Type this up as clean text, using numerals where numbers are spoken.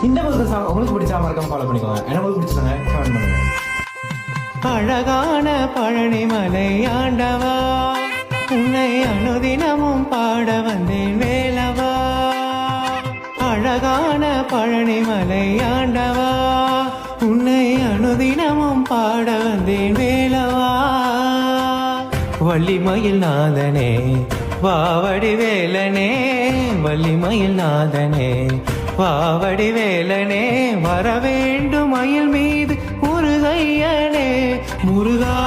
இந்த மாதிரி உங்களுக்கு பிடிச்சா மறக்காம ஃபாலோ பண்ணிக்கோங்க. எனக்கு பிடிச்சாங்க கமெண்ட் பண்ணுங்க. அழகான பழனிமலை ஆண்டவா, உன்னை அனுதினமும் பாட வந்தேன் வேலவா. அழகான பழனிமலை ஆண்டவா, உன்னை அனுதினமும் பாட வந்தேன் வேலவா. வள்ளிமயில் நாதனே வாவடி வேலனே, வள்ளிமயில் நாதனே வாவடி வேலனே, வர வேண்டும் மயில் மீது முருகையனே முருகா.